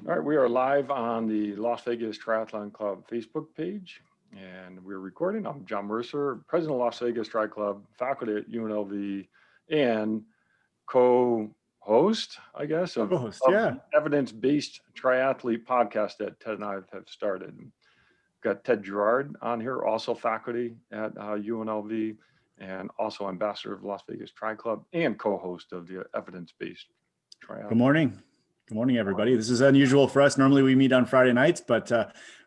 All right, we are live on the Las Vegas Triathlon Club Facebook page, and we're recording. I'm John Mercer, president of Las Vegas Tri Club, faculty at UNLV, and co-host, I guess, of the evidence-based triathlete podcast that Ted and I have started. We've got Ted Gerard on here, also faculty at UNLV, and also ambassador of Las Vegas Tri Club and co-host of the evidence-based triathlon. Good morning. Good morning, everybody. This is unusual for us. Normally we meet on Friday nights, but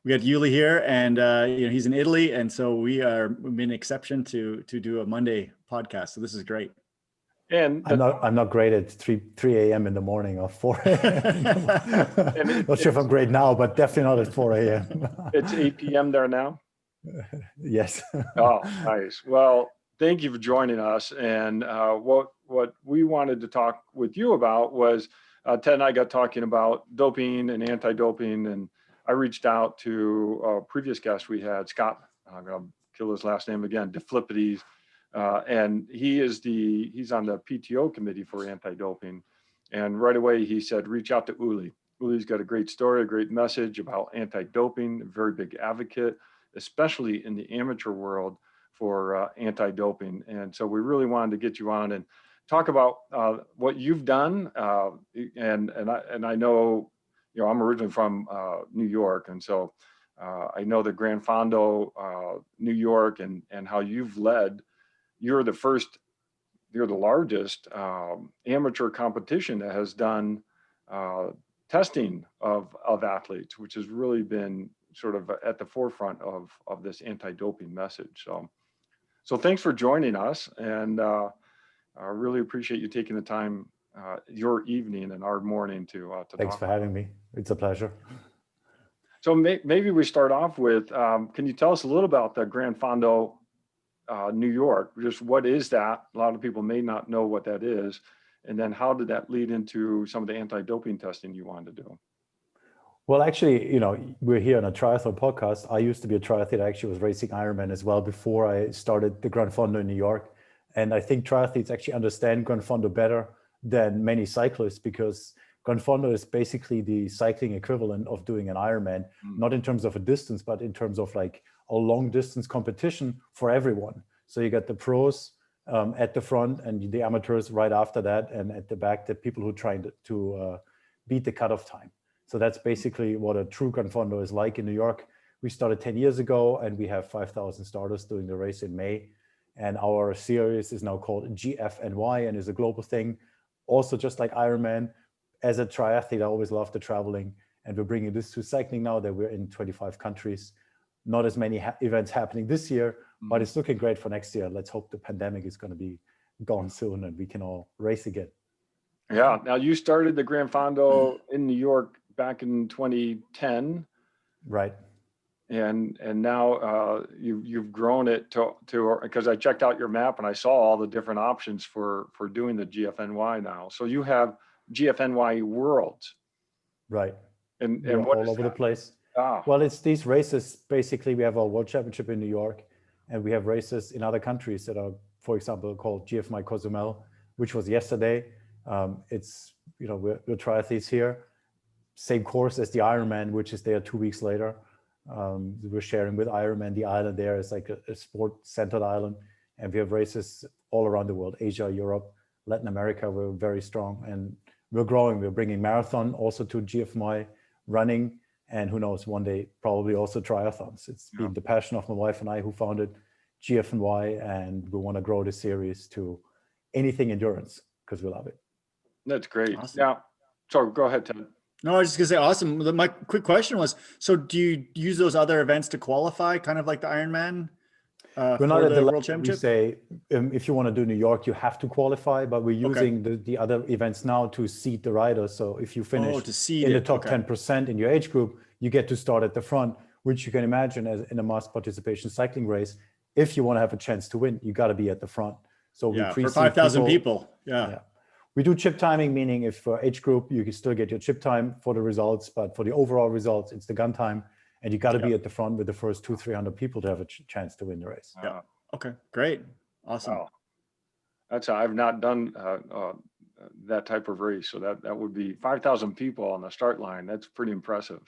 we got Uli here, and he's in Italy, and so we've been an exception to do a Monday podcast. So this is great. And I'm not great at 3 a.m. in the morning or 4 a.m. Not sure if I'm great now, but definitely not at 4 a.m. It's 8 p.m. there now? Yes. Oh, nice. Well, thank you for joining us. And what we wanted to talk with you about was Ted and I got talking about doping and anti-doping, and I reached out to a previous guest we had, Scott, I'm going to kill his last name again, DeFlippides, and he's on the PTO committee for anti-doping. And right away he said, reach out to Uli. Uli's got a great story, a great message about anti-doping, a very big advocate, especially in the amateur world for anti-doping. And so we really wanted to get you on and talk about what you've done, and I know, I'm originally from New York, and so I know the Grand Fondo New York and how you've led. You're the largest amateur competition that has done testing of athletes, which has really been sort of at the forefront of this anti-doping message. So thanks for joining us, and I really appreciate you taking the time, your evening and our morning to Thanks for having me. It's a pleasure. So maybe we start off with, can you tell us a little about the Grand Fondo New York? Just what is that? A lot of people may not know what that is. And then how did that lead into some of the anti-doping testing you wanted to do? Well, actually, we're here on a triathlon podcast. I used to be a triathlete. I actually was racing Ironman as well before I started the Grand Fondo in New York. And I think triathletes actually understand Grand Fondo better than many cyclists, because Grand Fondo is basically the cycling equivalent of doing an Ironman, not in terms of a distance, but in terms of like a long distance competition for everyone. So you got the pros at the front and the amateurs right after that, and at the back, the people who are trying to beat the cutoff time. So that's basically what a true Grand Fondo is like in New York. We started 10 years ago, and we have 5,000 starters doing the race in May. And our series is now called GFNY and is a global thing. Also, just like Ironman, as a triathlete, I always loved the traveling. And we're bringing this to cycling now that we're in 25 countries. Not as many events happening this year, but it's looking great for next year. Let's hope the pandemic is going to be gone soon and we can all race again. Yeah. Now, you started the Grand Fondo in New York back in 2010. Right. And now you've grown it to because I checked out your map and I saw all the different options for doing the GFNY now. So you have GFNY Worlds, right? And what all over the place. Well, it's these races. Basically, we have our World Championship in New York, and we have races in other countries that are, for example, called GFNY Cozumel, which was yesterday. It's we're triathletes here. Same course as the Ironman, which is there 2 weeks later. We're sharing with Ironman. The island there is like a sport-centered island, and we have races all around the world: Asia, Europe, Latin America. We're very strong, and we're growing. We're bringing marathon also to GFNY, running, and who knows, one day probably also triathlons. It's been the passion of my wife and I who founded GFNY, and we want to grow the series to anything endurance because we love it. That's great. Awesome. Yeah. So go ahead, Ted. No, I was just gonna say, awesome. My quick question was, so do you use those other events to qualify, kind of like the Ironman we're not at the World Championship? We say, if you want to do New York, you have to qualify, but we're using the other events now to seed the riders. So if you finish in the top 10% in your age group, you get to start at the front, which you can imagine as in a mass participation cycling race. If you want to have a chance to win, you got to be at the front. So we for 5,000 people. Yeah. We do chip timing, meaning if for age group, you can still get your chip time for the results, but for the overall results, it's the gun time. And you got to be at the front with the first 200-300 people to have a chance to win the race. Yeah. Okay. Great. Awesome. Wow. I've not done that type of race. So that would be 5,000 people on the start line. That's pretty impressive.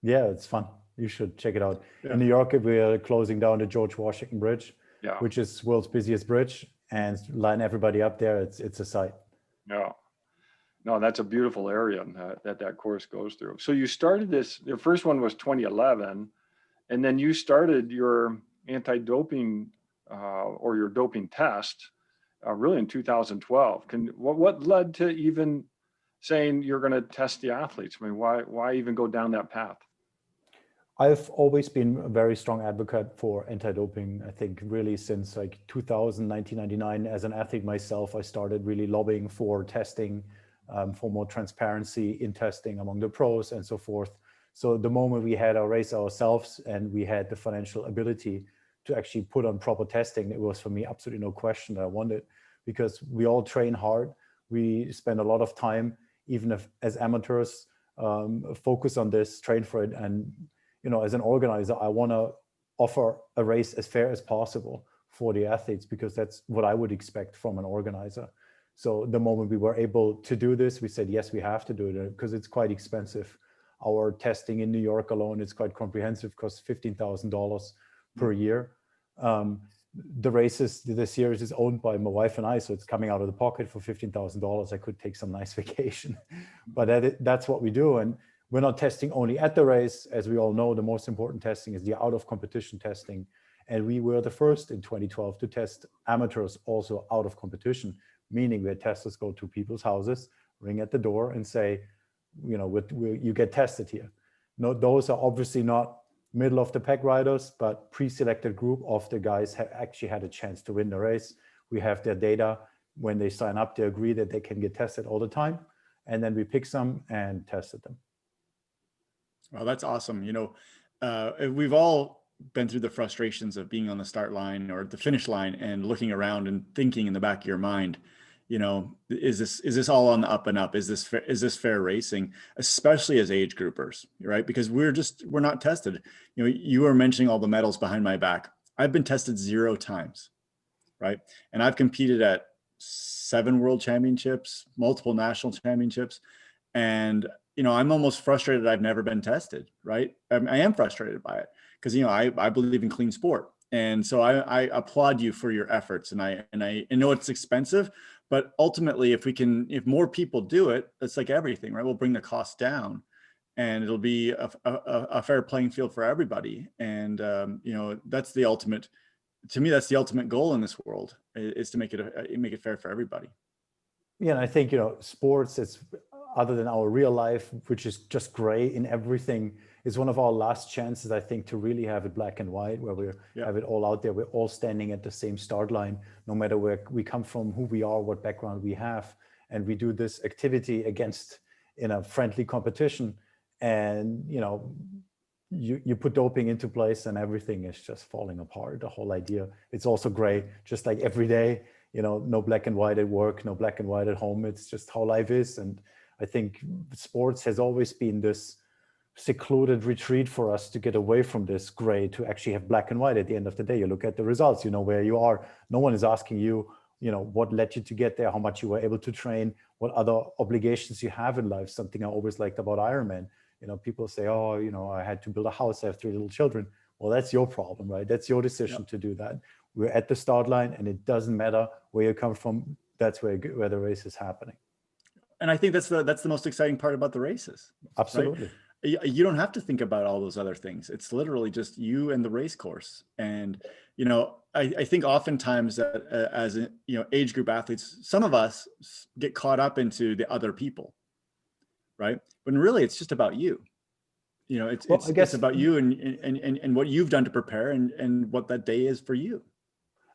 Yeah, it's fun. You should check it out. Yeah. In New York, we are closing down the George Washington Bridge, Yeah. which is world's busiest bridge, and line everybody up there. It's a sight. Yeah. No, that's a beautiful area that course goes through. So you started this, the first one was 2011, and then you started your anti-doping or your doping test really in 2012. What led to even saying you're going to test the athletes? I mean, why even go down that path? I've always been a very strong advocate for anti-doping. I think really since like 2000, 1999, as an athlete myself, I started really lobbying for testing, for more transparency in testing among the pros and so forth. So the moment we had our race ourselves and we had the financial ability to actually put on proper testing, it was for me absolutely no question that I wanted, because we all train hard. We spend a lot of time, even if as amateurs, focus on this, train for it. And as an organizer, I want to offer a race as fair as possible for the athletes, because that's what I would expect from an organizer. So the moment we were able to do this, we said, yes, we have to do it, because it's quite expensive. Our testing in New York alone is quite comprehensive, costs $15,000 per year. The races, the series is owned by my wife and I, so it's coming out of the pocket for $15,000. I could take some nice vacation, but that's what we do. And we're not testing only at the race. As we all know, the most important testing is the out of competition testing. And we were the first in 2012 to test amateurs also out of competition, meaning where testers go to people's houses, ring at the door and say, you get tested here. No, those are obviously not middle of the pack riders, but pre-selected group of the guys have actually had a chance to win the race. We have their data. When they sign up, they agree that they can get tested all the time. And then we pick some and tested them. Well, that's awesome. We've all been through the frustrations of being on the start line or the finish line and looking around and thinking in the back of your mind, is this all on the up and up? Is this fair racing, especially as age groupers, right? Because we're not tested. You were mentioning all the medals behind my back. I've been tested 0 times, right? And I've competed at 7 world championships, multiple national championships. And, I'm almost frustrated I've never been tested, right? I am frustrated by it because, I believe in clean sport. And so I applaud you for your efforts, and I know it's expensive, but ultimately, if more people do it, it's like everything, right? We'll bring the cost down, and it'll be a fair playing field for everybody. And that's the ultimate. To me, that's the ultimate goal in this world, is to make it fair for everybody. Yeah, and I think sports, it's other than our real life, which is just gray in everything, is one of our last chances, I think, to really have it black and white, where we have it all out there. We're all standing at the same start line, no matter where we come from, who we are, what background we have. And we do this activity against, friendly competition. And, you put doping into place and everything is just falling apart, the whole idea. It's also gray, just like every day, no black and white at work, no black and white at home. It's just how life is. And I think sports has always been this secluded retreat for us to get away from this gray, to actually have black and white at the end of the day. You look at the results, where you are. No one is asking you, what led you to get there, how much you were able to train, what other obligations you have in life. Something I always liked about Ironman. People say, oh, I had to build a house, I have 3 little children. Well, that's your problem, right? That's your decision to do that. We're at the start line, and it doesn't matter where you come from. That's where the race is happening. And I think that's the most exciting part about the races. Absolutely. Right? You don't have to think about all those other things. It's literally just you and the race course. And, I think oftentimes that as age group athletes, some of us get caught up into the other people, right? When really it's just about you. It's about you and what you've done to prepare and what that day is for you.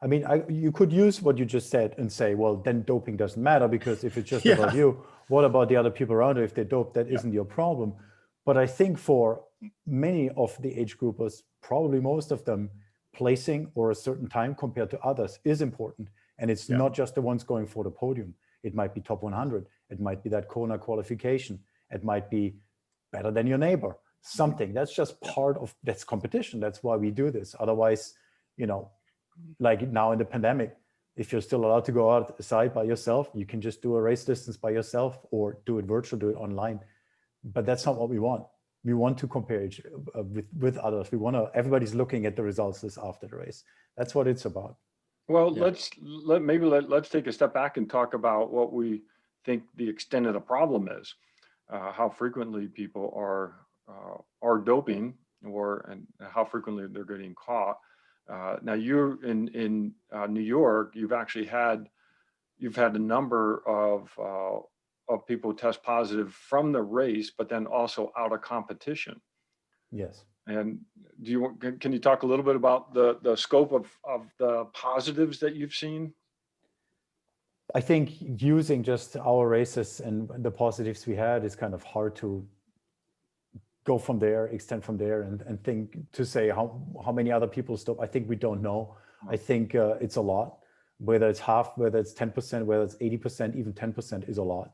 I mean, you could use what you just said and say, well, then doping doesn't matter, because if it's just about you, what about the other people around you? If they dope, that isn't your problem. But I think for many of the age groupers, probably most of them, placing or a certain time compared to others is important. And it's not just the ones going for the podium. It might be top 100. It might be that Kona qualification. It might be better than your neighbor. Something that's just part of that's competition. That's why we do this. Otherwise, like now in the pandemic, If you're still allowed to go outside by yourself, you can just do a race distance by yourself or do it virtual, do it online. But that's not what we want. We want to compare with others. We want to, everybody's looking at the results after the race. That's what it's about. Well, let's take a step back and talk about what we think the extent of the problem is. How frequently people are doping, and how frequently they're getting caught. Now, you're in New York. You've had a number of people test positive from the race, but then also out of competition. Yes. And can you talk a little bit about the scope of the positives that you've seen? I think using just our races and the positives we had is kind of hard to go from there, extend from there, and think to say how many other people stop. I think we don't know. I think it's a lot. Whether it's half, whether it's 10%, whether it's 80%, even 10% is a lot.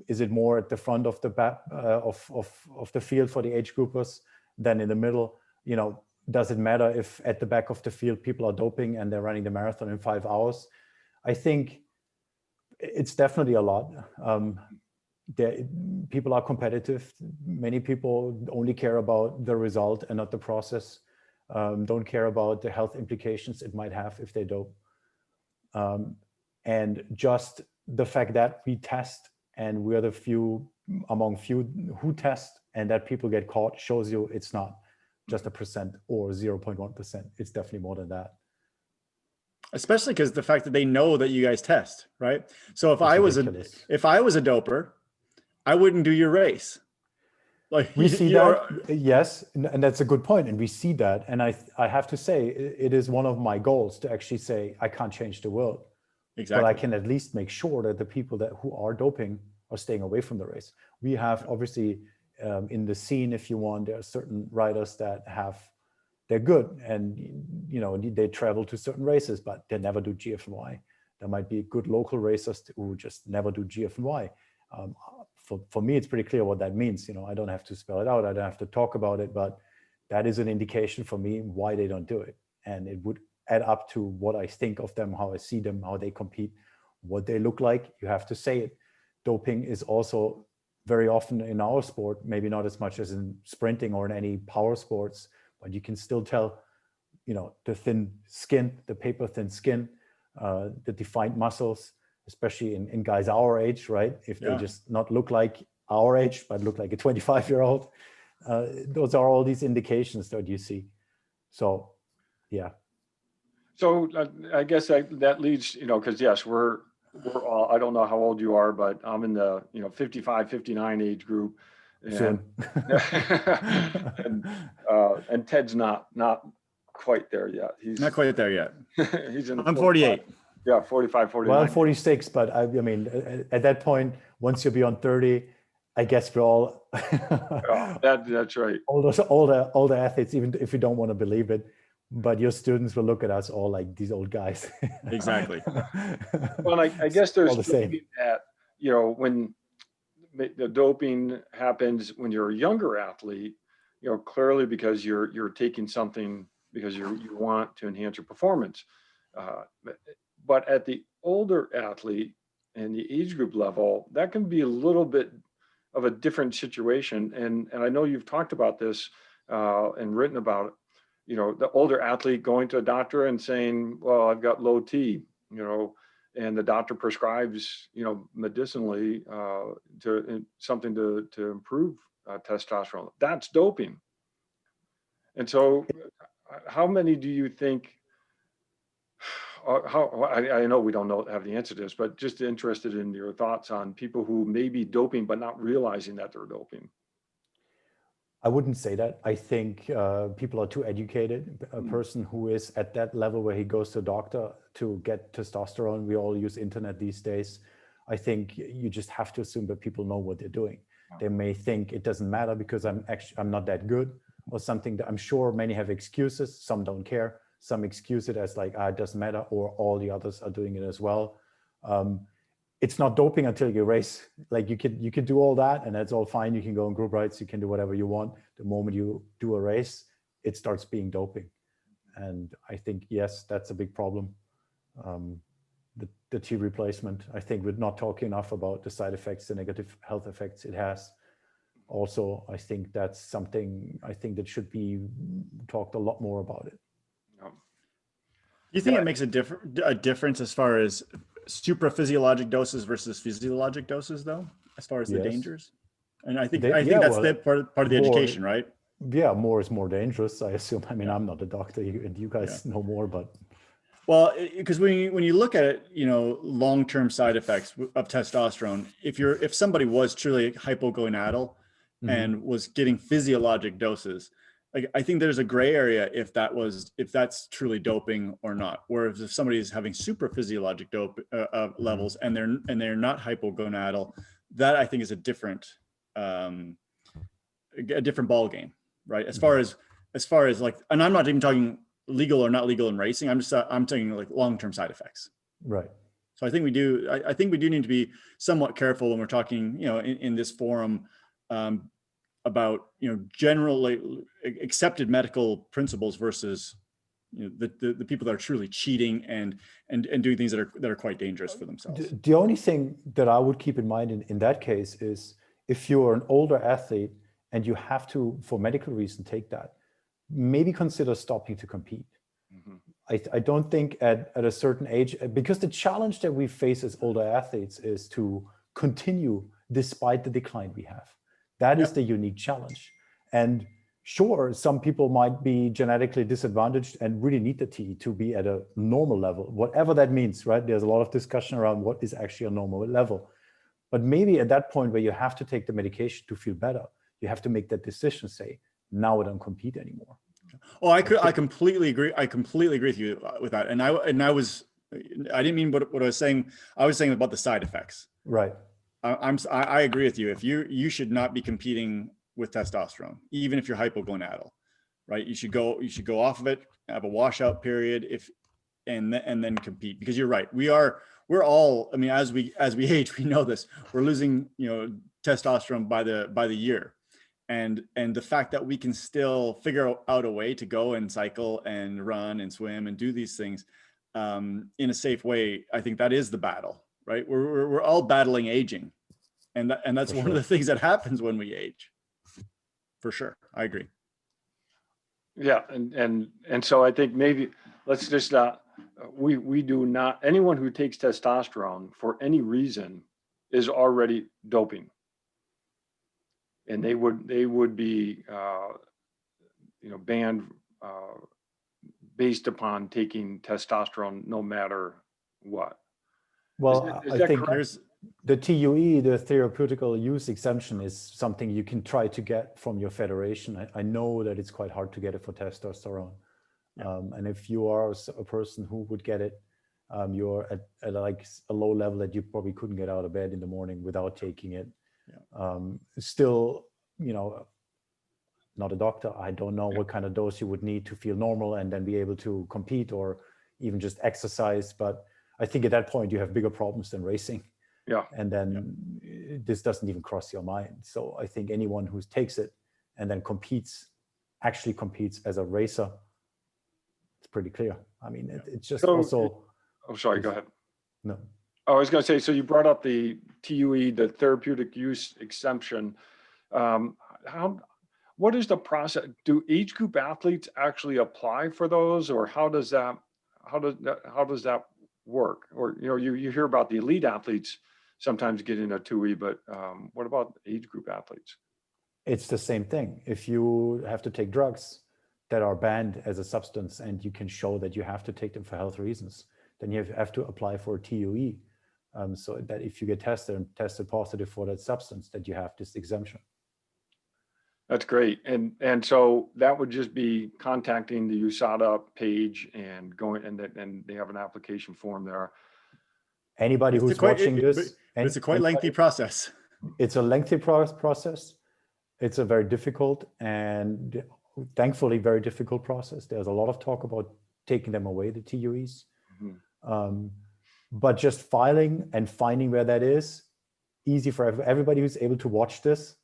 Is it more at the front of the back of the field for the age groupers than in the middle? You know, does it matter if at the back of the field people are doping and they're running the marathon in 5 hours? I think it's definitely a lot. People are competitive. Many people only care about the result and not the process. Don't care about the health implications it might have if they dope. And just the fact that we test and we're the few among few who test and that people get caught shows you it's not just 1% or 0.1%. It's definitely more than that. Especially because the fact that they know that you guys test, right? So if I was a doper, I wouldn't do your race. Like we see that, yes, and that's a good point, and we see that, and I have to say it is one of my goals to actually say I can't change the world, exactly, but I can at least make sure that the people who are doping are staying away from the race. We have obviously in the scene, if you want, there are certain riders that they're good, and you know they travel to certain races, but they never do GF&Y. There might be good local racers who just never do GF&Y. For me, it's pretty clear what that means. You know, I don't have to spell it out. I don't have to talk about it, but that is an indication for me why they don't do it. And it would add up to what I think of them, how I see them, how they compete, what they look like. You have to say it. Doping is also very often in our sport, maybe not as much as in sprinting or in any power sports, but you can still tell, you know, the thin skin, the paper thin skin, the defined muscles, especially in guys our age, right? If they just not look like our age, but look like a 25-year-old, those are all these indications that you see. So, yeah. So I guess that leads, you know, because yes, we're all, I don't know how old you are, but I'm in the, 55, 59 age group. And, and Ted's not quite there yet. He's not quite there yet. He's in. I'm 48. Yeah, 45, 49. Well, I'm 46, but I mean, at that point, once you're beyond 30, I guess we're all that's right. Older athletes, even if you don't want to believe it, but your students will look at us all like these old guys. Exactly. Well, I guess there's all the same. That, when the doping happens when you're a younger athlete, clearly because you're taking something because you want to enhance your performance. But at the older athlete and the age group level, that can be a little bit of a different situation. And I know you've talked about this and written about it. The older athlete going to a doctor and saying, well, I've got low T, and the doctor prescribes, medicinally something to improve testosterone. That's doping. And so how many do you think, I know we don't have the answer to this, but just interested in your thoughts on people who may be doping, but not realizing that they're doping. I wouldn't say that. I think people are too educated. A person who is at that level where he goes to a doctor to get testosterone, we all use internet these days. I think you just have to assume that people know what they're doing. They may think it doesn't matter because I'm not that good, or something that I'm sure many have excuses. Some don't care. Some excuse it as like, it doesn't matter, or all the others are doing it as well. It's not doping until you race. Like you could do all that and that's all fine. You can go on group rides, you can do whatever you want. The moment you do a race, it starts being doping. And I think, yes, that's a big problem. the T replacement. I think we're not talking enough about the side effects, the negative health effects it has. Also, I think that's something I think that should be talked a lot more about it. Yeah. Do you think it makes a difference as far as supraphysiologic doses versus physiologic doses, though, as far as the Yes. dangers? And I think Yeah, that's well, the part of the more- education, right? Yeah, more is more dangerous, I assume. I mean, Yeah. I'm not a doctor, and you guys know more, but Well, because when you look at it, long-term side effects of testosterone, if somebody was truly hypogonadal and was getting physiologic doses, like I think there's a gray area if that's truly doping or not. Whereas if somebody is having supraphysiologic dope levels and they're not hypogonadal, that I think is a different ball game, right? As far as like, and I'm not even talking legal or not legal in racing. I'm talking like long-term side effects. right. So I think we do need to be somewhat careful when we're talking, in this forum, about, generally accepted medical principles versus, the people that are truly cheating and doing things that are quite dangerous for themselves. The only thing that I would keep in mind in that case is if you're an older athlete and you have to, for medical reason, take that, maybe consider stopping to compete. I don't think at a certain age, because the challenge that we face as older athletes is to continue despite the decline we have. That is the unique challenge. And sure, some people might be genetically disadvantaged and really need the T to be at a normal level, whatever that means, right? There's a lot of discussion around what is actually a normal level. But maybe at that point where you have to take the medication to feel better, you have to make that decision, say, now I don't compete anymore. Oh, I completely agree. I completely agree with you with that. And I didn't mean what I was saying. I was saying about the side effects. Right. I agree with you. If you should not be competing with testosterone, even if you're hypogonadal, right? You should go off of it, have a washout period, and then compete, because you're right. We're all, I mean, as we age, we know this, we're losing, testosterone by the year. And the fact that we can still figure out a way to go and cycle and run and swim and do these things in a safe way, I think that is the battle, right? We're all battling aging, and that's one of the things that happens when we age. For sure, I agree. Yeah, and so I think maybe let's just we do not, anyone who takes testosterone for any reason is already doping. And they would be banned based upon taking testosterone no matter what. Well, is I that think correct? the TUE, the theoretical use exemption, is something you can try to get from your federation. I know that it's quite hard to get it for testosterone. Yeah. And if you are a person who would get it, you're at like a low level that you probably couldn't get out of bed in the morning without taking it. Yeah. Still, not a doctor. I don't know what kind of dose you would need to feel normal and then be able to compete or even just exercise. But I think at that point you have bigger problems than racing. Yeah. And then this doesn't even cross your mind. So I think anyone who takes it and then actually competes as a racer, it's pretty clear. I mean, it's just also. Oh, sorry, go ahead. No. Oh, I was going to say, so you brought up the TUE, the therapeutic use exemption. What is the process? Do age group athletes actually apply for those, or how does that work? Or you hear about the elite athletes sometimes getting a TUE, but what about age group athletes? It's the same thing. If you have to take drugs that are banned as a substance and you can show that you have to take them for health reasons, then you have to apply for a TUE, so that if you get tested positive for that substance, that you have this exemption. That's great. And so that would just be contacting the USADA page and going, and they have an application form there. Anybody who's watching this, it's a quite lengthy process. It's a lengthy process. It's a very difficult and thankfully very difficult process. There's a lot of talk about taking them away, the TUEs. Mm-hmm. But just filing and finding where that is, easy for everybody who's able to watch this,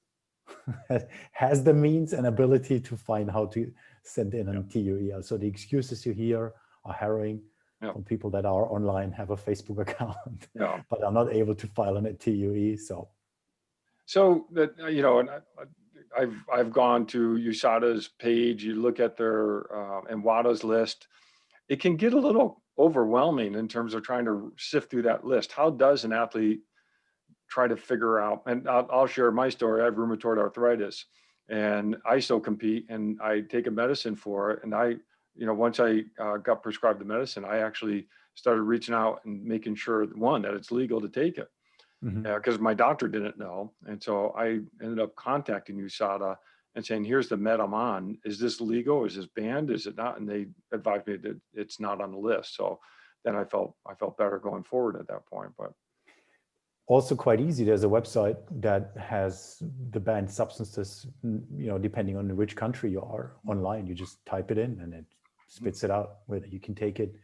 has the means and ability to find how to send in a TUE. So the excuses you hear are harrowing. Yeah. from people that are online, have a Facebook account, Yeah. but are not able to file on a TUE. So that, and I've gone to USADA's page, you look at their and WADA's list, it can get a little overwhelming in terms of trying to sift through that list. How does an athlete try to figure out, and I'll share my story. I have rheumatoid arthritis and I still compete and I take a medicine for it. And once I got prescribed the medicine, I actually started reaching out and making sure, one, that it's legal to take it. Because my doctor didn't know. And so I ended up contacting USADA and saying, here's the med I'm on. Is this legal? Is this banned? Is it not? And they advised me that it's not on the list. So then I felt better going forward at that point. But also quite easy. There's a website that has the banned substances, depending on which country you are online. You just type it in and it spits it out, whether you can take it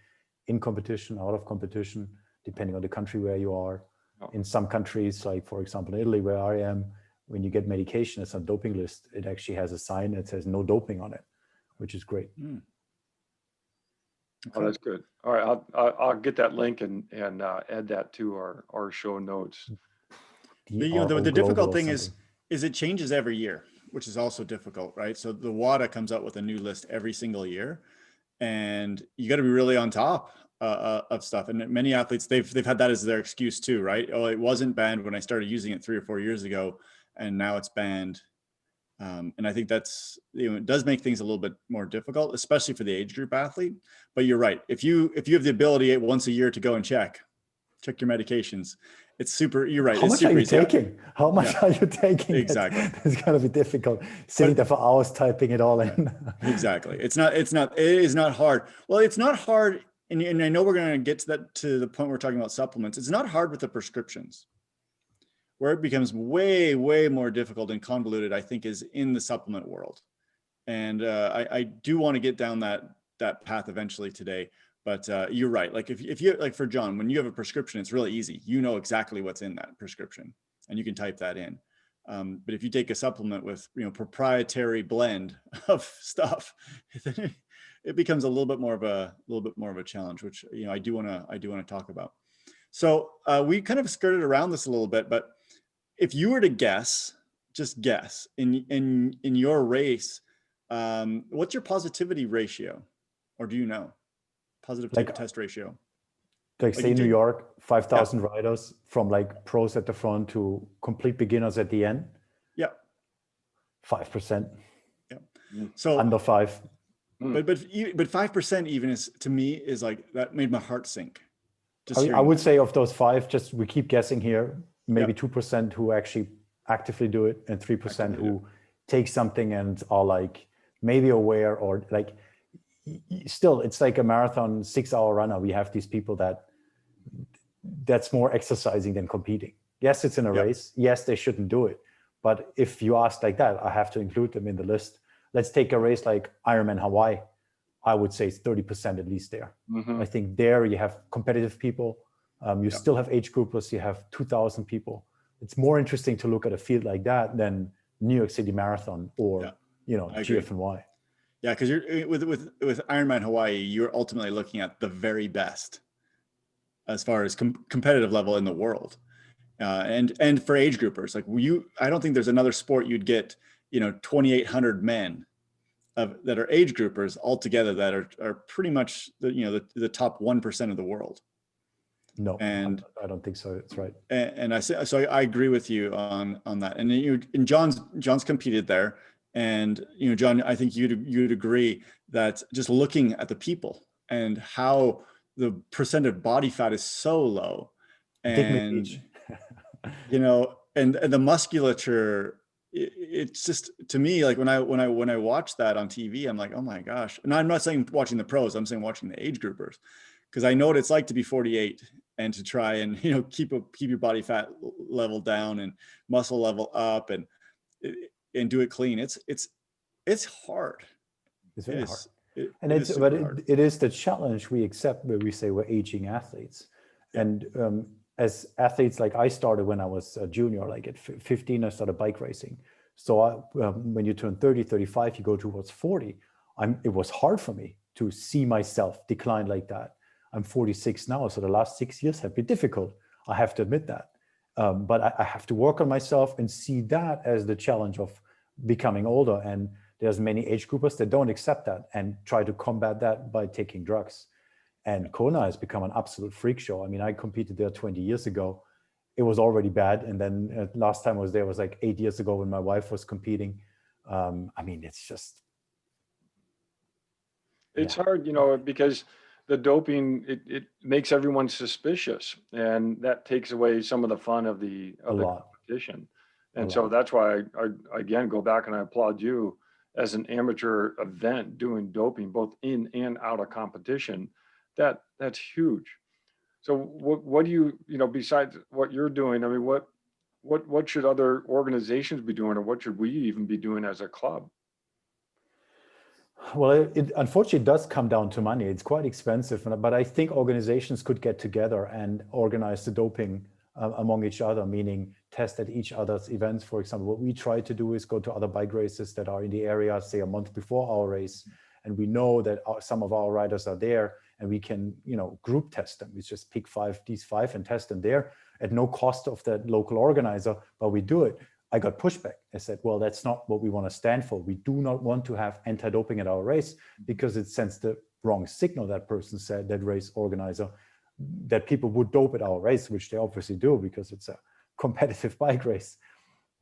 in competition, out of competition, depending on the country where you are. In some countries, like for example, in Italy, where I am, when you get medication, it's on doping list. It actually has a sign that says no doping on it, which is great. Okay. Oh, that's good. All right, I'll get that link and add that to our show notes. The difficult thing is it changes every year, which is also difficult, right? So the WADA comes out with a new list every single year, and you got to be really on top of stuff. And many athletes, they've had that as their excuse too, right? Oh, it wasn't banned when I started using it 3 or 4 years ago, and now it's banned. And I think that's, it does make things a little bit more difficult, especially for the age group athlete. But you're right. If you have the ability once a year to go and check your medications, it's super, you're right. How much are you taking? How much are you taking? Exactly. It's going to be difficult sitting there for hours typing it all in. Exactly. It is not hard. Well, it's not hard. And I know we're going to get to the point we're talking about supplements. It's not hard with the prescriptions. Where it becomes way, way more difficult and convoluted, I think, is in the supplement world. And I do want to get down that path eventually today. But you're right. Like if you, like for John, when you have a prescription, it's really easy. You know exactly what's in that prescription and you can type that in. But if you take a supplement with, proprietary blend of stuff, it becomes a little bit more of a challenge, which, I do want to talk about. So we kind of skirted around this a little bit, but if you were to just guess in your race, what's your positivity ratio, or do you know positive test ratio? Like say New York, 5,000 riders from like pros at the front to complete beginners at the end. Yeah. 5%. Yeah. So under 5. But 5% even is, to me, is like, that made my heart sink. I would say of those 5, just we keep guessing here, maybe 2% who actually actively do it, and 3% who take something and are like maybe aware, or like still it's like a marathon 6-hour runner. We have these people that's more exercising than competing. Yes, it's in a race. Yes, they shouldn't do it. But if you ask like that, I have to include them in the list. Let's take a race like Ironman Hawaii. I would say it's 30% at least there. I think there you have competitive people. You still have age groupers. You have 2,000 people. It's more interesting to look at a field like that than New York City Marathon or GFNY. Yeah, because you're with Ironman Hawaii, you're ultimately looking at the very best as far as competitive level in the world, and for age groupers, like I don't think there's another sport you'd get 2,800 men that are age groupers all together that are pretty much the top 1% of the world. No, and I don't think so. It's right. And I agree with you on that. And John's competed there, and John, I think you'd agree that just looking at the people and how the percent of body fat is so low, and and the musculature, it's just, to me, like when I watch that on TV, I'm like, oh my gosh. And I'm not saying watching the pros, I'm saying watching the age groupers, because I know what it's like to be 48 and to try and keep your body fat level down and muscle level up and do it clean. It's hard. It's very hard. It is the challenge we accept, where we say we're aging athletes. And as athletes, like I started when I was a junior, like at 15, I started bike racing. So when you turn 30, 35, you go towards 40. It was hard for me to see myself decline like that. I'm 46 now, so the last 6 years have been difficult. I have to admit that. But I have to work on myself and see that as the challenge of becoming older. And there's many age groupers that don't accept that and try to combat that by taking drugs. And Kona has become an absolute freak show. I mean, I competed there 20 years ago. It was already bad. And then last time I was there was like 8 years ago when my wife was competing. I mean, it's just. It's hard, because the doping, it makes everyone suspicious, and that takes away some of the fun of the competition. And so that's why I again go back and I applaud you as an amateur event doing doping both in and out of competition. That's huge. So what do you, besides what you're doing, I mean, what should other organizations be doing, or what should we even be doing as a club? Well, it unfortunately does come down to money. It's quite expensive, but I think organizations could get together and organize the doping among each other, meaning test at each other's events. For example, what we try to do is go to other bike races that are in the area, say a month before our race, and we know that some of our riders are there, and we can, group test them. We just pick these five and test them there at no cost of the local organizer, but we do it. I got pushback. I said, well, that's not what we want to stand for. We do not want to have anti-doping at our race because it sends the wrong signal, that person said, that race organizer, that people would dope at our race, which they obviously do because it's a competitive bike race.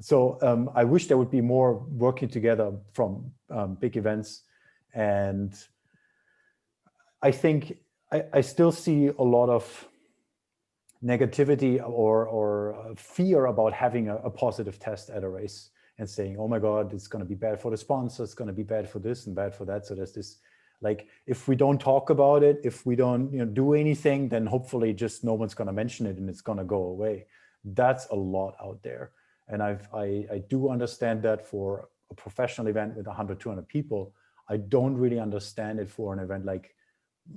So I wish there would be more working together from big events. And I think I still see a lot of negativity or fear about having a positive test at a race and saying, oh my God, it's going to be bad for the sponsor, it's going to be bad for this and bad for that. So there's this, like, if we don't talk about it, if we don't do anything, then hopefully just no one's going to mention it and it's going to go away. That's a lot out there. And I do understand that for a professional event with 100, 200 people. I don't really understand it for an event like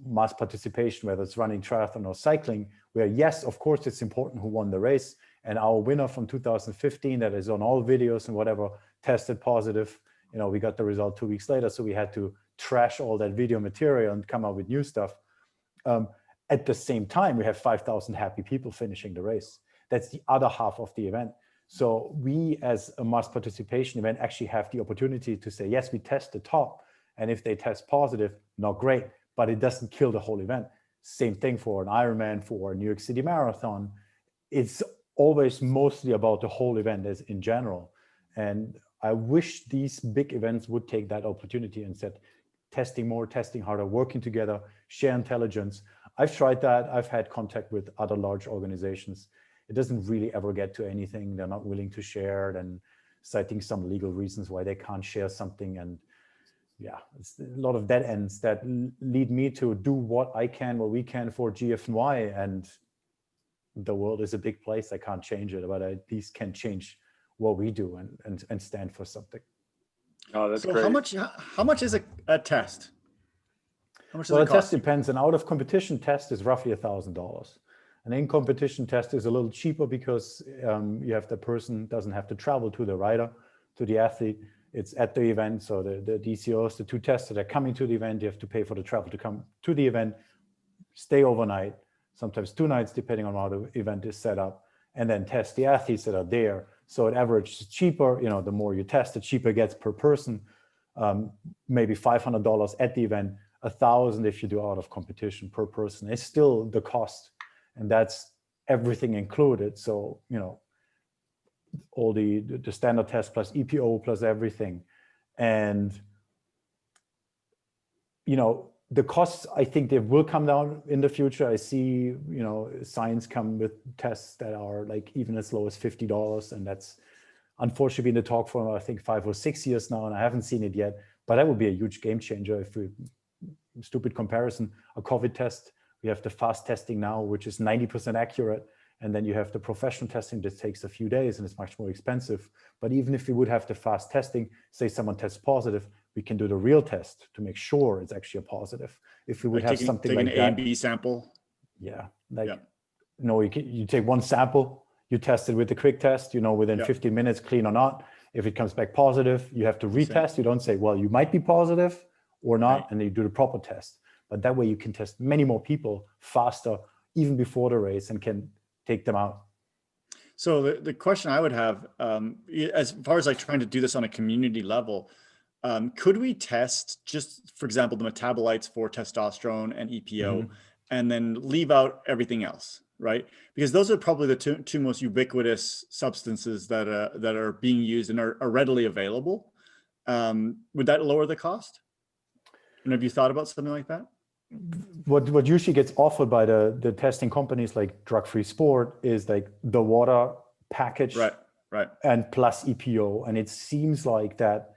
mass participation, whether it's running, triathlon, or cycling, where yes, of course, it's important who won the race. And our winner from 2015, that is on all videos and whatever, tested positive. We got the result 2 weeks later, so we had to trash all that video material and come up with new stuff. At the same time, we have 5,000 happy people finishing the race. That's the other half of the event. So we, as a mass participation event, actually have the opportunity to say, yes, we test the top. And if they test positive, not great, but it doesn't kill the whole event. Same thing for an Ironman, for a New York City Marathon. It's always mostly about the whole event as in general. And I wish these big events would take that opportunity and said, testing more, testing harder, working together, share intelligence. I've tried that. I've had contact with other large organizations. It doesn't really ever get to anything. They're not willing to share it and citing some legal reasons why they can't share something. And yeah, it's a lot of dead ends that lead me to do what we can for GFNY. And the world is a big place. I can't change it, but I at least can change what we do and stand for something. Oh, that's so great. How much is a test? How much does Well, it a cost? test depends. An out of competition test is roughly $1,000. An in competition test is a little cheaper because you have the person doesn't have to travel to the rider, to the athlete. It's at the event. So the DCOs, the two tests that are coming to the event, you have to pay for the travel to come to the event, stay overnight, sometimes 2 nights, depending on how the event is set up, and then test the athletes that are there. So at average, it's cheaper. The more you test, the cheaper it gets per person. Maybe $500 at the event, $1,000 if you do out of competition per person. It's still the cost, and that's everything included. So all the standard test plus EPO plus everything, and the costs, I think they will come down in the future. I see, science come with tests that are like even as low as $50. And that's unfortunately been the talk for, I think, 5 or 6 years now. And I haven't seen it yet, but that would be a huge game changer. If we, stupid comparison, a COVID test, we have the fast testing now, which is 90% accurate. And then you have the professional testing that takes a few days and it's much more expensive. But even if we would have the fast testing, say someone tests positive, we can do the real test to make sure it's actually a positive. If we would have something like an A and B sample. Yeah. You take one sample, you test it with the quick test, within 15 minutes, clean or not. If it comes back positive, you have to retest. You don't say, well, you might be positive or not, and you do the proper test. But that way you can test many more people faster, even before the race, and can take them out. So the question I would have, as far as like trying to do this on a community level, could we test just, for example, the metabolites for testosterone and EPO, and then leave out everything else, right? Because those are probably the two most ubiquitous substances that are being used and are readily available. Would that lower the cost? And have you thought about something like that? What usually gets offered by the testing companies like Drug Free Sport is like the water package, right, and plus EPO. And it seems like that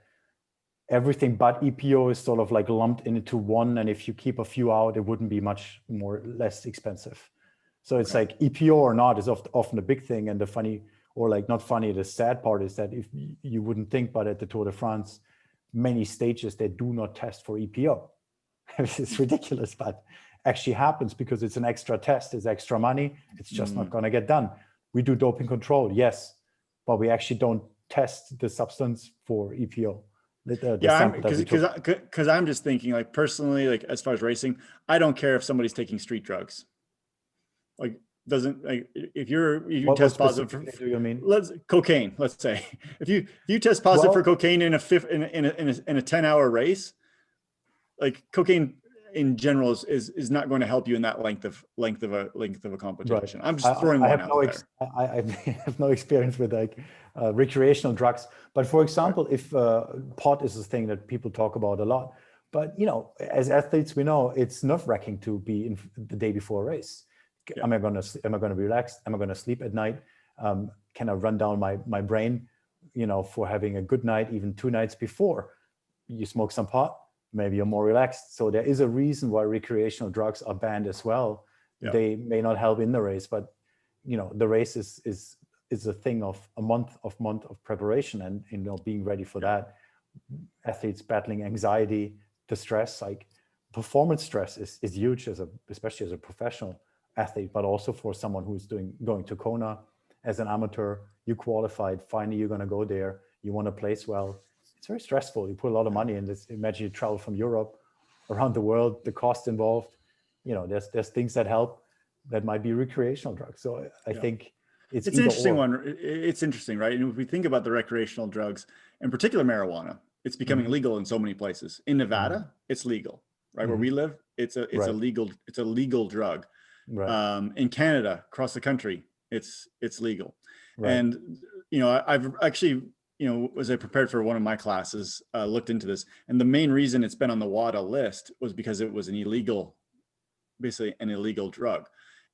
everything but EPO is sort of like lumped into one. And if you keep a few out, it wouldn't be much less expensive. So it's like EPO or not is often a big thing. And the funny, or like not funny, the sad part is that if you wouldn't think, but at the Tour de France, many stages they do not test for EPO. It's ridiculous, but actually happens because it's an extra test, it's extra money. It's just not going to get done. We do doping control, yes, but we actually don't test the substance for EPO. Because I'm just thinking, like, personally, like as far as racing, I don't care if somebody's taking street drugs. Like, doesn't, like, if you test positive for, do you mean? Cocaine, let's say, if you test positive for cocaine in a 10-hour race, like cocaine in general is not going to help you in that length of a competition. Right. I'm just throwing one out there. I have no experience with like recreational drugs, but for example, if pot is a thing that people talk about a lot, but you know, as athletes, we know it's nerve-wracking to be in the day before a race. Yeah. Am I going to be relaxed? Am I going to sleep at night? Can I run down my brain, you know, for having a good night, even 2 nights before? You smoke some pot, maybe you're more relaxed. So there is a reason why recreational drugs are banned as well. Yeah. They may not help in the race, but you know, the race is a thing of a month of preparation, and you know, being ready for that. Athletes battling anxiety, the stress, like performance stress is huge especially as a professional athlete, but also for someone who's going to Kona as an amateur. You qualified, finally you're going to go there, you want to place well. It's very stressful. You put a lot of money in this. Imagine you travel from Europe around the world, the cost involved. You know, there's things that help that might be recreational drugs. So I think it's an interesting one. It's interesting, right? And if we think about the recreational drugs, in particular marijuana, it's becoming legal in so many places. In Nevada, it's legal, right? Where we live, it's a legal drug. Right. In Canada, across the country, it's legal. Right. And you know, I've actually, you know, as I prepared for one of my classes, looked into this, and the main reason it's been on the WADA list was because it was basically an illegal drug.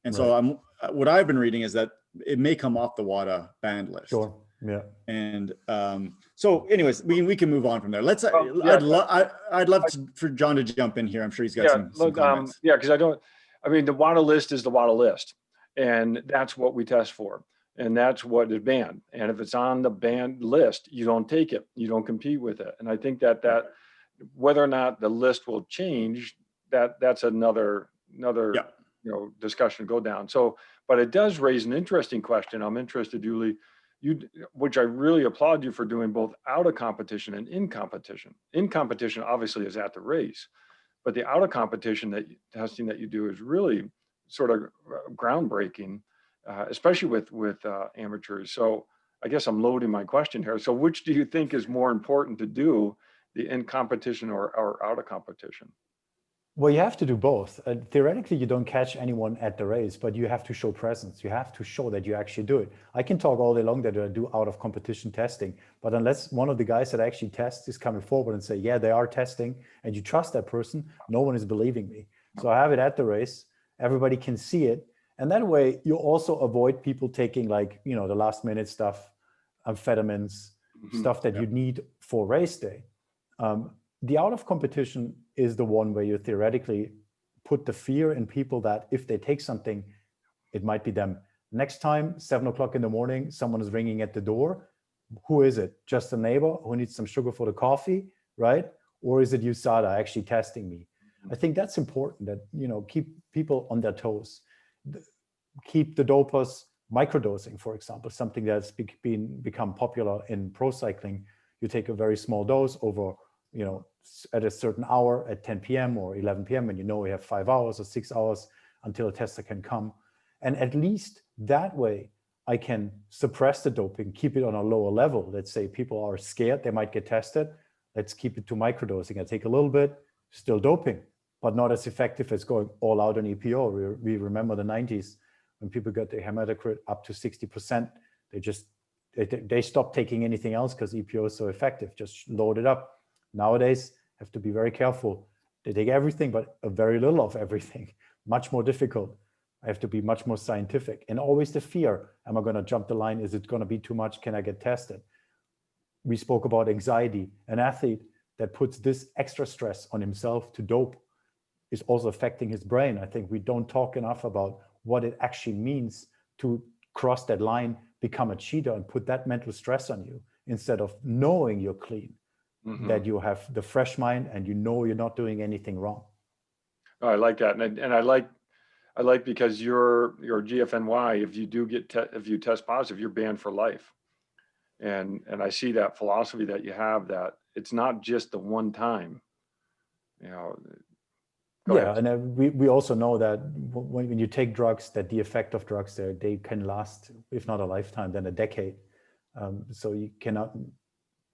And so what I've been reading is that it may come off the WADA banned list. Sure. Yeah. And so anyways, we can move on from there. I'd love for John to jump in here. I'm sure he's got some comments. Because the WADA list is the WADA list, and that's what we test for. And that's what is banned. And if it's on the banned list, you don't take it. You don't compete with it. And I think that whether or not the list will change, that's another discussion to go down. So, but it does raise an interesting question. I'm interested, Uli, which I really applaud you for doing, both out of competition and in competition. In competition, obviously, is at the race, but the out of competition testing that you do is really sort of groundbreaking. Especially with amateurs. So I guess I'm loading my question here. So which do you think is more important to do, the in competition or out of competition? Well, you have to do both. Theoretically, you don't catch anyone at the race, but you have to show presence. You have to show that you actually do it. I can talk all day long that I do out of competition testing, but unless one of the guys that actually tests is coming forward and say, yeah, they are testing, and you trust that person, no one is believing me. So I have it at the race. Everybody can see it. And that way you also avoid people taking, like, you know, the last minute stuff, amphetamines, stuff that you need for race day. The out of competition is the one where you theoretically put the fear in people that if they take something, it might be them. Next time, 7 o'clock in the morning, someone is ringing at the door. Who is it? Just a neighbor who needs some sugar for the coffee, right? Or is it USADA actually testing me? I think that's important, that, you know, keep people on their toes. Keep the dopers microdosing, for example, something that's become popular in pro cycling. You take a very small dose over at a certain hour at 10 p.m. or 11 p.m. and you have 5 hours or 6 hours until a tester can come. And at least that way, I can suppress the doping, keep it on a lower level. Let's say people are scared, they might get tested. Let's keep it to microdosing. I take a little bit, still doping, but not as effective as going all out on EPO. We remember the 90s when people got the hematocrit up to 60%. They stopped taking anything else because EPO is so effective. Just load it up. Nowadays, have to be very careful. They take everything, but a very little of everything. Much more difficult. I have to be much more scientific. And always the fear, am I going to jump the line? Is it going to be too much? Can I get tested? We spoke about anxiety. An athlete that puts this extra stress on himself to dope is also affecting his brain. I think we don't talk enough about what it actually means to cross that line, become a cheater, and put that mental stress on you instead of knowing you're clean, that you have the fresh mind and you're not doing anything wrong. Oh, I like that. And I like because your GFNY, if you do if you test positive, you're banned for life. And I see that philosophy that you have, that it's not just the one time, Yeah, and we also know that when you take drugs, that the effect of drugs they can last, if not a lifetime, then a decade. So you cannot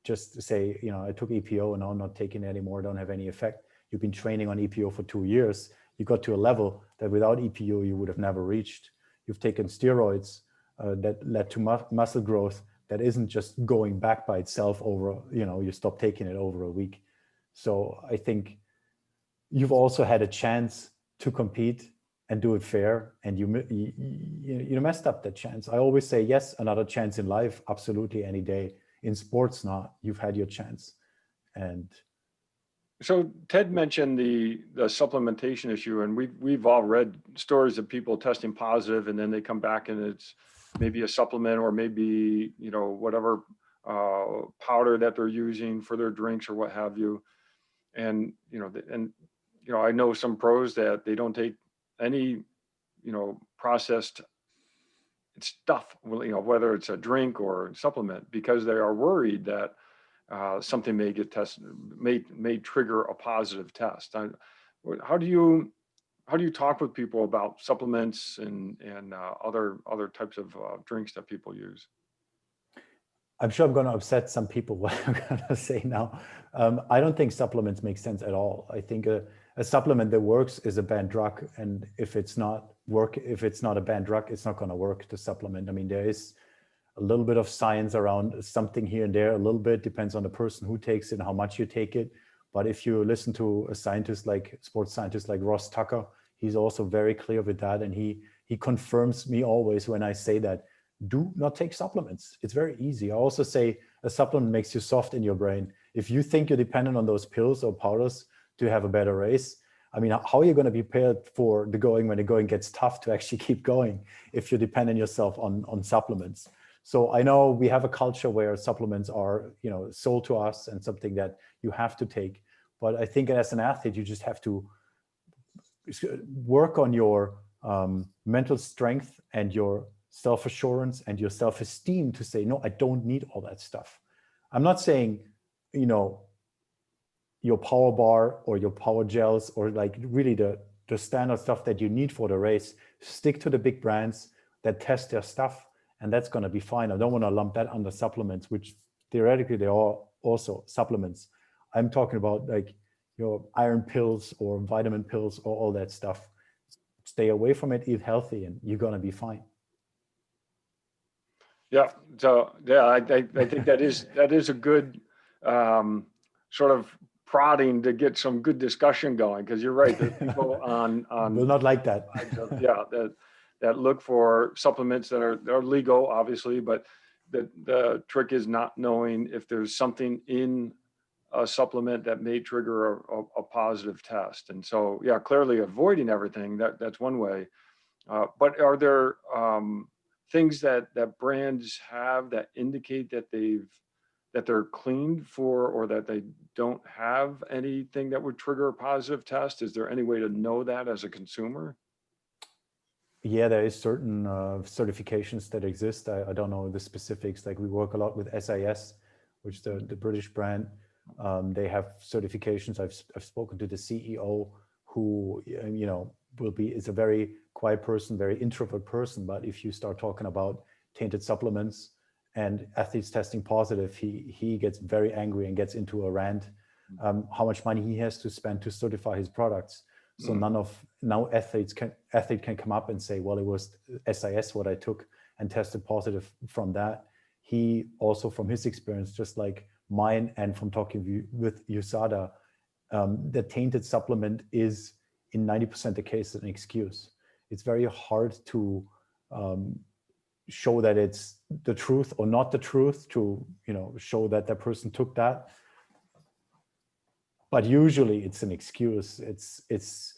just say, I took EPO and now I'm not taking it anymore, don't have any effect. You've been training on EPO for 2 years. You got to a level that without EPO you would have never reached. You've taken steroids that led to muscle growth that isn't just going back by itself over, you stop taking it over a week. So I think you've also had a chance to compete and do it fair, and you messed up that chance. I always say, yes, another chance in life, absolutely, any day. In sports, not. You've had your chance. And so Ted mentioned the supplementation issue, and we've all read stories of people testing positive, and then they come back and it's maybe a supplement or maybe whatever powder that they're using for their drinks or what have you. And I know some pros that they don't take any processed stuff, whether it's a drink or a supplement, because they are worried that something may get tested, may trigger a positive test. How do you talk with people about supplements and other types of drinks that people use? I'm sure I'm going to upset some people what I'm going to say now. I don't think supplements make sense at all. I think a supplement that works is a banned drug, and if it's not a banned drug, it's not going to work, the supplement. I mean, there is a little bit of science around something here and there. A little bit depends on the person who takes it and how much you take it. But if you listen to a sports scientist like Ross Tucker, he's also very clear with that, and he confirms me always when I say that. Do not take supplements. It's very easy. I also say a supplement makes you soft in your brain. If you think you're dependent on those pills or powders to have a better race, I mean, how are you going to be prepared for the going when the going gets tough to actually keep going if you're dependent yourself on supplements? So I know we have a culture where supplements are, sold to us and something that you have to take. But I think as an athlete, you just have to work on your mental strength and your self-assurance and your self-esteem to say, no, I don't need all that stuff. I'm not saying, your power bar or your power gels or like really the standard stuff that you need for the race. Stick to the big brands that test their stuff, and that's going to be fine. I don't want to lump that under supplements, which theoretically they are also supplements. I'm talking about like your iron pills or vitamin pills or all that stuff. Stay away from it, eat healthy, and you're going to be fine. Yeah. So I think that is a good sort of prodding to get some good discussion going, because you're right. There's people on will not like that. that look for supplements that are legal, obviously, but the trick is not knowing if there's something in a supplement that may trigger a positive test. And so, clearly avoiding everything, that's one way. But are there things that brands have that indicate that they're cleaned for, or that they don't have anything that would trigger a positive test? Is there any way to know that as a consumer? Yeah, there is certain certifications that exist. I don't know the specifics. Like we work a lot with SIS, which is the British brand. They have certifications. I've spoken to the CEO who, is a very quiet person, very introvert person. But if you start talking about tainted supplements and athletes testing positive, he gets very angry and gets into a rant. How much money he has to spend to certify his products. So now athlete can come up and say, well, it was SIS what I took and tested positive from that. He also, from his experience, just like mine and from talking with USADA, the tainted supplement is in 90% of the cases an excuse. It's very hard to show that it's the truth or not the truth, to show that that person took that. But usually it's an excuse. It's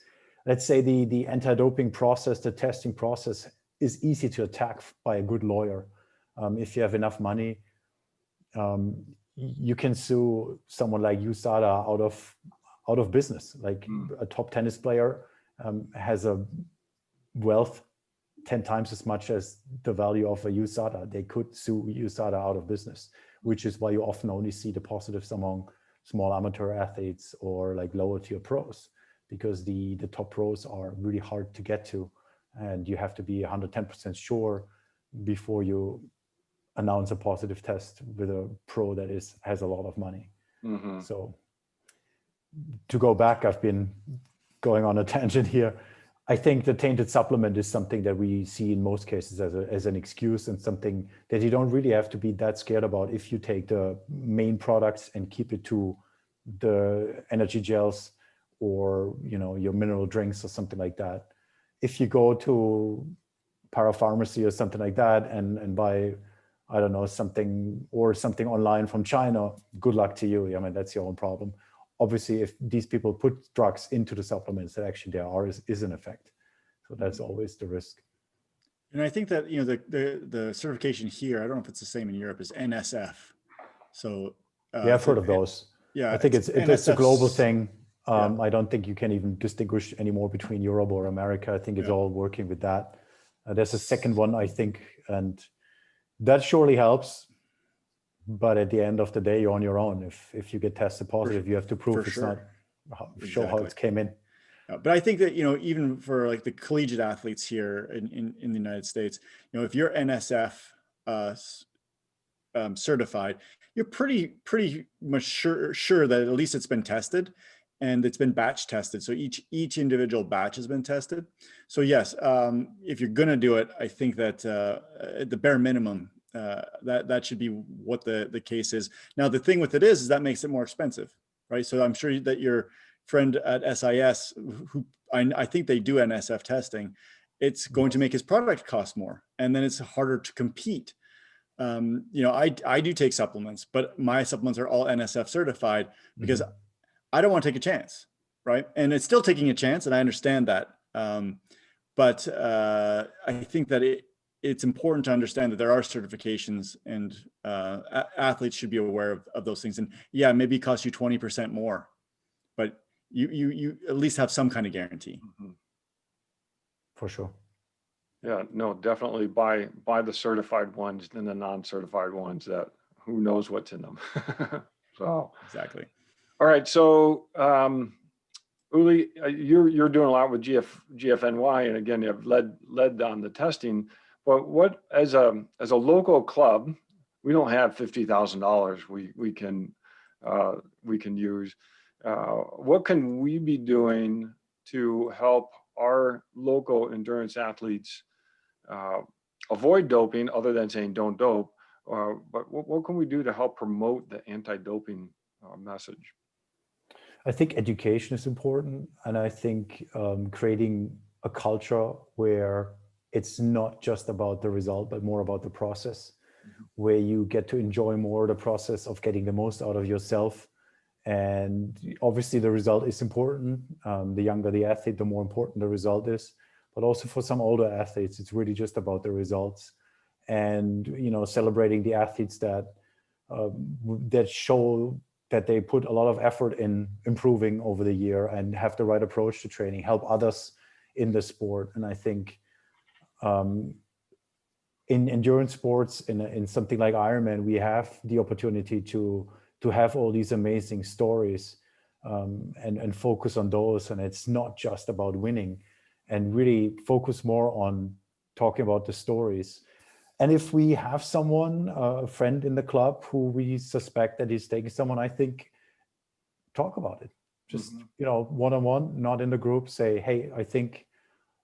let's say the anti-doping process, the testing process is easy to attack by a good lawyer. If you have enough money, you can sue someone like USADA out of business. Like a top tennis player has a wealth 10 times as much as the value of a USADA. They could sue USADA out of business, which is why you often only see the positives among small amateur athletes or like lower tier pros, because the top pros are really hard to get to, and you have to be 110% sure before you announce a positive test with a pro that has a lot of money. So to go back, I've been going on a tangent here. I think the tainted supplement is something that we see in most cases as an excuse, and something that you don't really have to be that scared about if you take the main products and keep it to the energy gels or your mineral drinks or something like that. If you go to parapharmacy or something like that and buy, I don't know, something online from China, good luck to you. I mean, that's your own problem. Obviously, if these people put drugs into the supplements, that actually there is an effect. So that's always the risk. And I think that the certification here, I don't know if it's the same in Europe, is NSF. So yeah, I've heard of those. Yeah, I think it's a global thing. I don't think you can even distinguish anymore between Europe or America. I think it's all working with that. There's a second one, I think, and that surely helps. But at the end of the day, you're on your own. If you get tested positive, you have to prove not show how it came in. But I think that even for like the collegiate athletes here in the United States, if you're NSF certified, you're pretty much sure that at least it's been tested, and it's been batch tested. So each individual batch has been tested. So yes, if you're gonna do it, I think that at the bare minimum, that should be what the case is. Now, the thing with it is that makes it more expensive, right? So I'm sure that your friend at SIS, who I think they do NSF testing, it's going to make his product cost more, and then it's harder to compete. I do take supplements, but my supplements are all NSF certified because I don't want to take a chance, right? And it's still taking a chance, and I understand that. But I think that it's important to understand that there are certifications, and athletes should be aware of those things. And yeah, maybe it costs you 20% more, but you at least have some kind of guarantee. For sure. Yeah, no, definitely buy the certified ones than the non-certified ones that who knows what's in them. So exactly. All right, so Uli, you're doing a lot with GFNY, and again, you have led on the testing. But what, as a local club, we don't have $50,000 we can use. What can we be doing to help our local endurance athletes avoid doping, other than saying don't dope? But what can we do to help promote the anti-doping message? I think education is important, and I think creating a culture where it's not just about the result, but more about the process, where you get to enjoy more the process of getting the most out of yourself. And obviously the result is important. The younger the athlete, the more important the result is. But also for some older athletes, it's really just about the results. And celebrating the athletes that show that they put a lot of effort in improving over the year and have the right approach to training, help others in the sport. And I think in endurance sports, in something like Ironman, we have the opportunity to to have all these amazing stories, and focus on those. And it's not just about winning, and really focus more on talking about the stories. And if we have someone, a friend in the club who we suspect that he's taking someone, I think, talk about it. Just, one-on-one, not in the group, say, hey, I think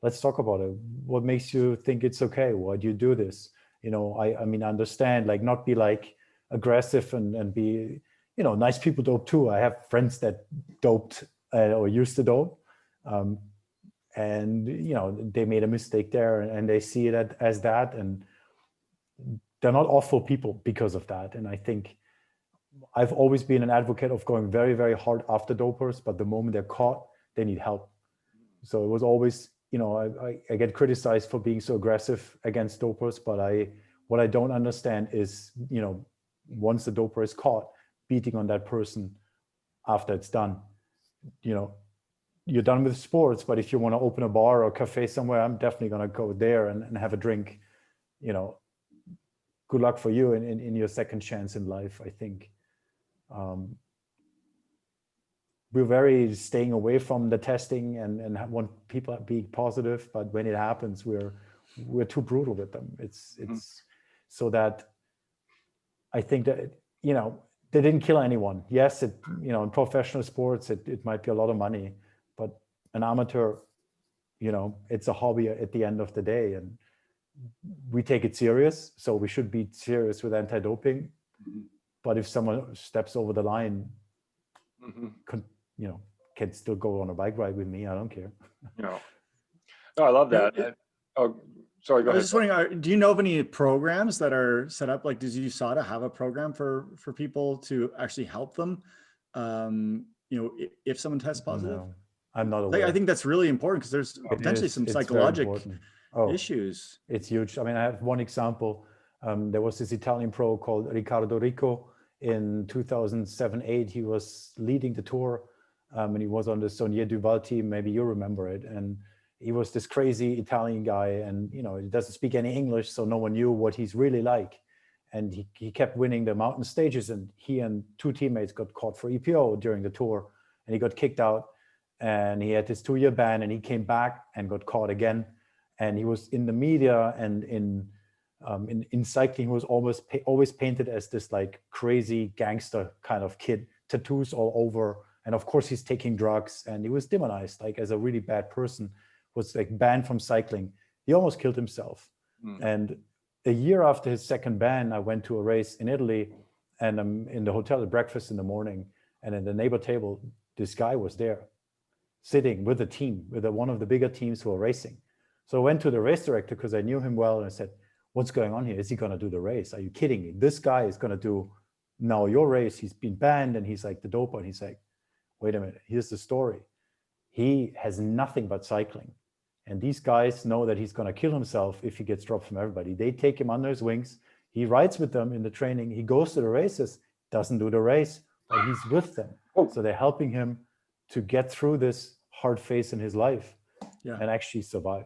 let's talk about it. What makes you think it's okay? Why do you do this? I mean, understand, like, not be like aggressive and be, nice people dope too. I have friends that doped or used to dope. And, they made a mistake there, and they see it as that. And they're not awful people because of that. And I think I've always been an advocate of going very, very hard after dopers, but the moment they're caught, they need help. So it was always, I get criticized for being so aggressive against dopers, but what I don't understand is, once the doper is caught, beating on that person after it's done. You're done with sports, but if you want to open a bar or a cafe somewhere, I'm definitely going to go there and have a drink. Good luck for you in your second chance in life, I think. We're very staying away from the testing and want people to be positive, but when it happens, we're too brutal with them. It's so that I think that, they didn't kill anyone. Yes, in professional sports, it might be a lot of money, but an amateur, it's a hobby at the end of the day, and we take it serious. So we should be serious with anti-doping. But if someone steps over the line, can still go on a bike ride with me. I don't care. No, I love that. Sorry, go ahead. I was just wondering, do you know of any programs that are set up? Like, does USADA have a program for people to actually help them? If someone tests positive? No, I'm not aware. I think that's really important, because there's potentially some psychological issues. It's huge. I mean, I have one example. There was this Italian pro called Riccardo Rico in 2007-8. He was leading the tour, and he was on the Saunier Duval team. Maybe you remember it. And he was this crazy Italian guy, and he doesn't speak any English, so no one knew what he's really like. And he kept winning the mountain stages, and he and two teammates got caught for EPO during the tour, and he got kicked out, and he had his 2-year ban, and he came back and got caught again. And he was in the media and in cycling, he was always painted as this like crazy gangster kind of kid, tattoos all over. And of course he's taking drugs, and he was demonized like as a really bad person, was like banned from cycling. He almost killed himself. And a year after his second ban, I went to a race in Italy, and I'm in the hotel at breakfast in the morning, and in the neighbor table, this guy was there sitting with the team, with one of the bigger teams who are racing. So I went to the race director because I knew him well, and I said, what's going on here? Is he going to do the race? Are you kidding me? This guy is going to do now your race. He's been banned, and he's like the doper. And he's like, wait a minute, here's the story. He has nothing but cycling. And these guys know that he's going to kill himself if he gets dropped from everybody. They take him under his wings. He rides with them in the training. He goes to the races, doesn't do the race, but he's with them. So they're helping him to get through this hard phase in his life and actually survive.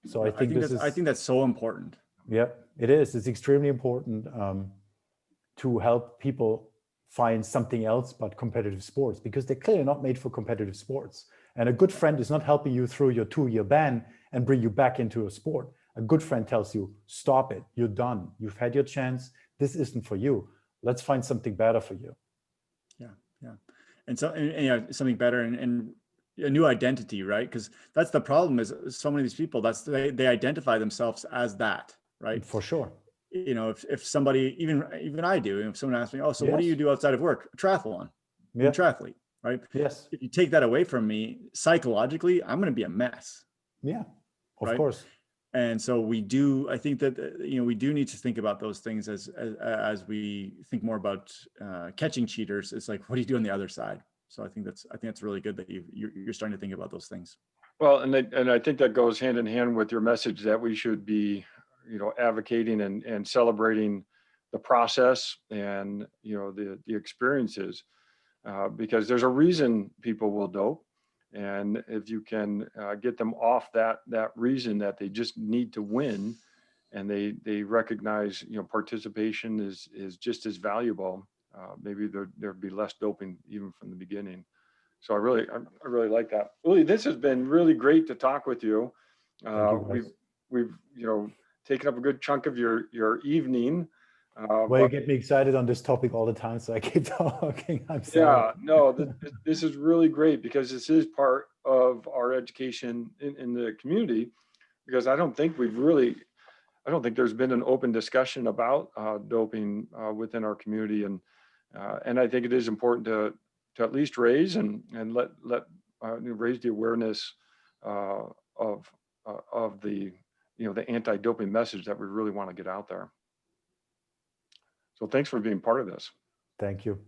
So I think that's so important. Yeah, it is. It's extremely important to help people find something else but competitive sports, because they're clearly not made for competitive sports. And a good friend is not helping you through your 2-year ban and bring you back into a sport. A good friend tells you, stop it, you're done. You've had your chance. This isn't for you. Let's find something better for you. Yeah. And so, something better and a new identity, right? Because that's the problem, is so many of these people, they identify themselves as that, right? For sure. If somebody, even I do, if someone asks me, oh, so what do you do outside of work? Triathlon. I'm a triathlete, right? Yes. If you take that away from me, psychologically, I'm going to be a mess. Yeah, of course. And so I think that, we do need to think about those things as we think more about catching cheaters. It's like, what do you do on the other side? So I think that's really good that you're starting to think about those things. Well, and I think that goes hand in hand with your message that we should be, advocating and celebrating the process and, the experiences, because there's a reason people will dope. And if you can get them off that reason that they just need to win, and they recognize, participation is just as valuable, maybe there'd be less doping even from the beginning. So I really like that. Uli, this has been really great to talk with you. We've taken up a good chunk of your evening. Well, you get me excited on this topic all the time, so I keep talking. I'm sorry. Yeah, no, this is really great because this is part of our education in the community, because I don't think there's been an open discussion about doping within our community, and I think it is important to at least raise and raise the awareness of the the anti-doping message that we really want to get out there. So thanks for being part of this. Thank you.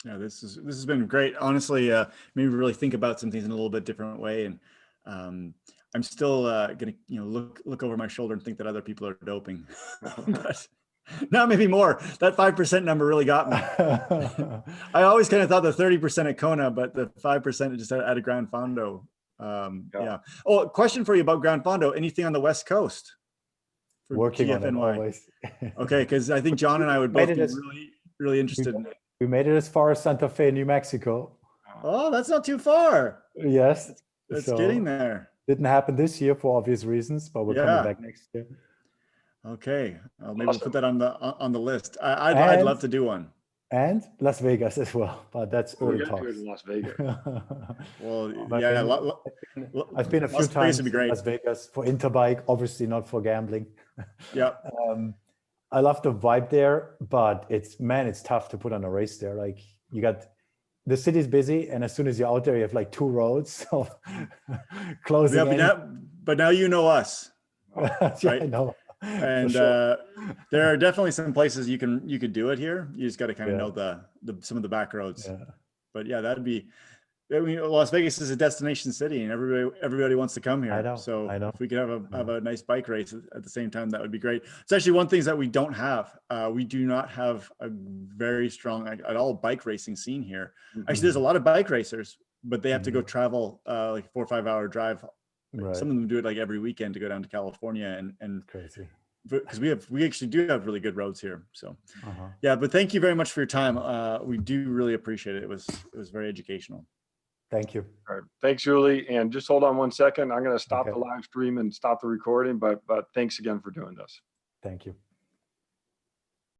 Yeah, this has been great. Honestly, made me really think about some things in a little bit different way, and I'm still gonna look over my shoulder and think that other people are doping, but not maybe more. That 5% number really got me. I always kind of thought the 30% at Kona, but the 5% just at a Grand Fondo. Yeah. Oh, question for you about Grand Fondo. Anything on the West Coast? Working on it always. Okay, because I think John and I would both be really interested in it. We made it as far as Santa Fe, New Mexico. Oh, that's not too far. Yes. That's getting there. Didn't happen this year for obvious reasons, but we're coming back next year. Okay, maybe we'll put that on the list. I'd love to do one. And Las Vegas as well, but that's early talks. In Las Vegas. Well, yeah, I've been a few times in Las Vegas for Interbike, obviously not for gambling. Yeah. I love the vibe there, but it's tough to put on a race there. Like the city's busy, and as soon as you're out there, you have like 2 roads. So closing. Yeah, but now you know us. Yeah, right? I know. And sure. There are definitely some places you could do it here. You just got to kind of know some of the back roads. Yeah. But yeah, that'd be. I mean, Las Vegas is a destination city, and everybody wants to come here. I know. So I know. If we could have a nice bike race at the same time, that would be great. It's actually one thing that we don't have. We do not have a very strong at all bike racing scene here. Mm-hmm. Actually, there's a lot of bike racers, but they have to go travel like 4 or 5 hour drive. Right. Some of them do it like every weekend to go down to California and crazy. Because we actually do have really good roads here. So yeah, but thank you very much for your time. We do really appreciate it. It was very educational. Thank you. All right. Thanks, Uli. And just hold on one second. I'm going to stop the live stream and stop the recording, but thanks again for doing this. Thank you.